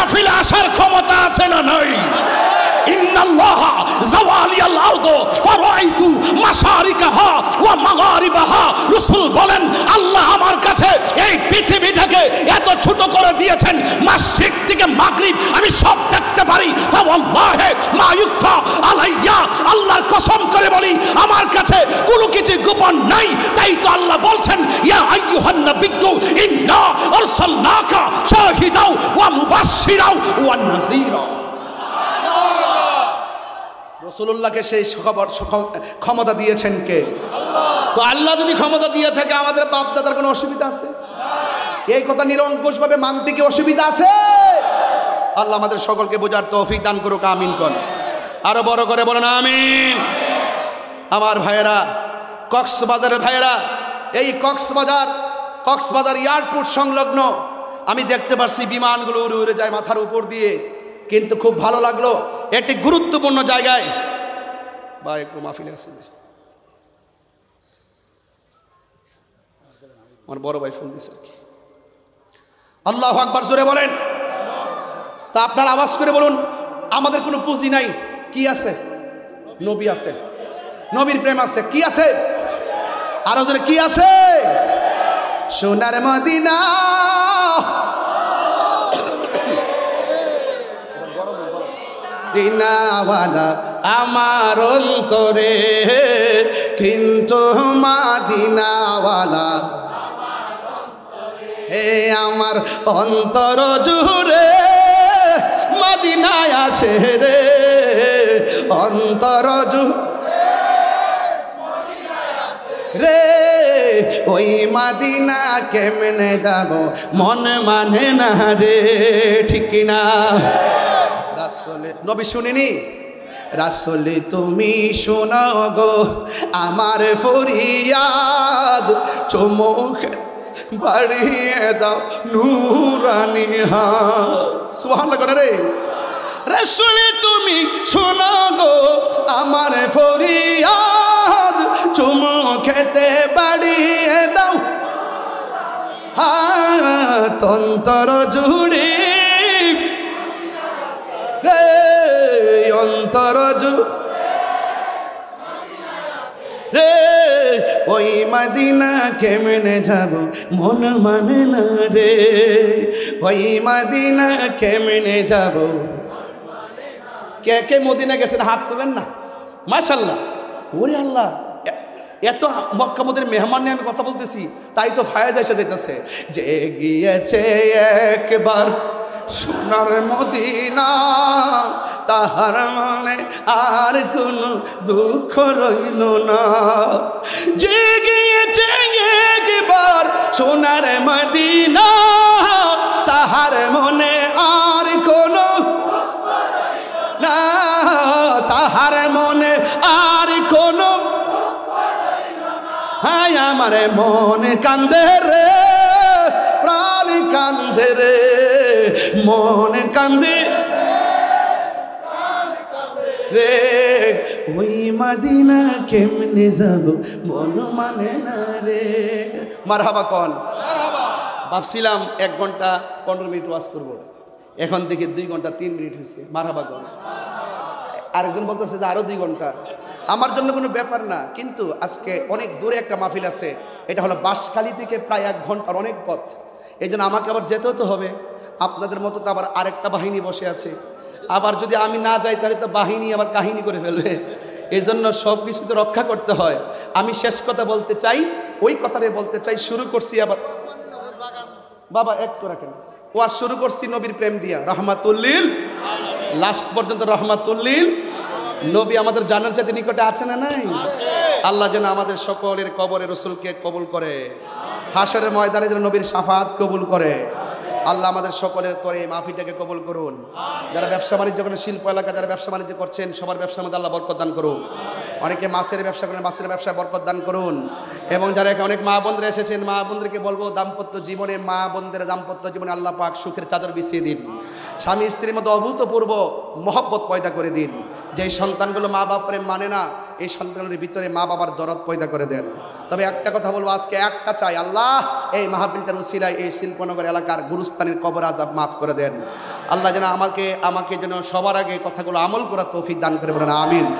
মাহফিলে আসার ক্ষমতা আছে না নাই? ইন্নাল্লাহা যাওয়ালিয়াল আরদ ফারাইতু মাশারিকাহা ওয়া মাগারিবাহা। রাসূল বলেন আল্লাহ আমার কাছে এই পৃথিবীটাকে এত ছোট করে দিয়েছেন, মাশরিক থেকে মাগরিব আমি সব দেখতে পারি। ফাওয়াল্লাহি মা ইউখফা আলাইয়া, আল্লাহর কসম করে বলি আমার কাছে কোনো কিছু গোপন নাই। তাই তো আল্লাহ বলছেন ইয়া আইয়ুহান নাবিয়্যু ইন্না আরসালনাকা শাহিদাও ওয়া মুবাশশিরাও ওয়া নাযীরা। রাসূলুল্লাহকে সেই ক্ষমতা দিয়েছেন কে? তো আল্লাহ যদি ক্ষমতা দিয়ে থাকে আমাদের বাপ দাদার কোনো অসুবিধা আছে? এই কথা নিরঙ্কুশভাবে মানতে কি অসুবিধা আছে? আল্লাহ আমাদের সকলকে বোঝার তৌফিক দান করুক, আমিন কোন। আরো বড় করে বলেন আমিন। আমার ভাইয়েরা, কক্সবাজারের ভাইয়েরা, এই কক্সবাজার এয়ারপোর্ট সংলগ্ন আমি দেখতে পাচ্ছি বিমানগুলো উড়ে উড়ে যায় মাথার উপর দিয়ে, কিন্তু খুব ভালো লাগলো একটি গুরুত্বপূর্ণ জায়গায় বা একটু মাহফিলে আছে আমার বড় ভাই ফোন দিছে। আল্লাহু আকবার জোরে বলেন। তা আপনার আওয়াজ করে বলুন আমাদের কোনো পুঁজি নাই, কি আছে? নবী আছে, নবীর প্রেম আছে, কি আছে? আরো জোরে কি আছে? সোনার মদিনা দিনাওয়ালা আমার অন্তরে, কিন্তু মাদিনাওয়ালা হে আমার অন্তর জুড়ে মদিনায় আছে রে, অন্তর রে ওই মদিনা কেমনে যাব মন মানে না রে, ঠিক না? রাসূলে নবী শুনিনি? রাসূলে তুমি শোনো গো আমার ফরিয়াদ, চুমুক বাড়িয়ে দাও নূরানি হাত। সুবহানাল্লাহ রে। রাসূলে তুমি শোনো গো আমার ফরিয়াদ, চুমুকেতে বাড়িয়ে দাও হাত, অন্তর জুড়ে রে, অন্তর রে ওই মদিনা কেমনে যাব মন মানে না রে, ওই মদিনা কেমনে যাব। কে কে মদিনা গেছেন হাত তুলেন না? মাশাআল্লাহ। ওরে আল্লাহ, এত মক্কা মদিনার মেহমান নিয়ে আমি কথা বলতেছি, তাই তো ফায়েজ এসে যাইতেছে যে গিয়েছে একবার সোনার মদিনা, তাহার মনে আর কোন দুঃখ রইল না। যে গিয়েছে একবার সোনার মদিনা, তাহার মনে আর কোন না, তাহার মনে আর কোন। হায় আমার মন কান্দে রে, প্রাণ কান্দে রে, মন কান্দে রে, ওই মদিনা কেমনে যাব মন মানে না রে। মারহাবা কোন? ভাবছিলাম 1 ঘন্টা 15 মিনিট ওয়াজ করবো, এখন থেকে 2 ঘন্টা 3 মিনিট হয়েছে। মারহাবা কোন? আরেকজন বলতেছে যে আরো 2 ঘন্টা। আমার জন্য কোনো ব্যাপার না, কিন্তু আজকে অনেক দূরে একটা মাহফিল আছে, এটা হলো বাঁশখালী থেকে প্রায় 1 ঘন্টার অনেক পথ। এই জন্য আমাকে আবার যেতেও তো হবে। আপনাদের মতো তো আবার আরেকটা বাহিনী বসে আছে, আবার যদি আমি না যাই তাহলে তো বাহিনী আবার কাহিনী করে ফেলবে। এই জন্য সব কিছু তো রক্ষা করতে হয়। আমি শেষ কথা বলতে চাই, ওই কথাটাই বলতে চাই। শুরু করছি আবার বাবা একটু রাখেন, ওয়াজ শুরু করছি নবীর প্রেম দিয়া, রহমাতুল্লিল লাস্ট পর্যন্ত রহমাতুল্লিল নবী আমাদের জানার চাইতে নিকটে আছে না নাই? আল্লাহ যেন আমাদের সকলের কবরে রসুলকে কবুল করে, হাসরের ময়দানে যেন নবীর শাফাত কবুল করে। আল্লাহ আমাদের সকলের তরে মাহফিলটাকে কবুল করুন। যারা ব্যবসা বাণিজ্য করেন, শিল্প এলাকা যারা ব্যবসা বাণিজ্য করছেন, সবার ব্যবসার মধ্যে আল্লাহ বরকত দান করুন। অনেকে মাছের ব্যবসা করেন, মাছের ব্যবসায় বরকত দান করুন। এবং যারা এখানে অনেক মা বোনরা এসেছেন, মা বোনদেরকে বলবো দাম্পত্য জীবনে, মা বোনদের দাম্পত্য জীবনে আল্লাহ পাক সুখের চাদর বিছিয়ে দিন। স্বামী স্ত্রীর মধ্যে অভূতপূর্ব মহব্বত পয়দা করে দিন। যেই সন্তানগুলো মা বাপরে মানে না, এই সন্তানের ভিতরে মা বাবার দরদ পয়দা করে দেন। তবে একটা কথা বলবো, আজকে একটা চাই, আল্লাহ এই মাহফিলটার উসিলায় এই শিল্পনগর এলাকার গুরুস্থানের কবর আযাব মাফ করে দেন। আল্লাহ যেন আমাকে যেন সবার আগে কথাগুলো আমল করার তৌফিক দান করে বলেন আমিন।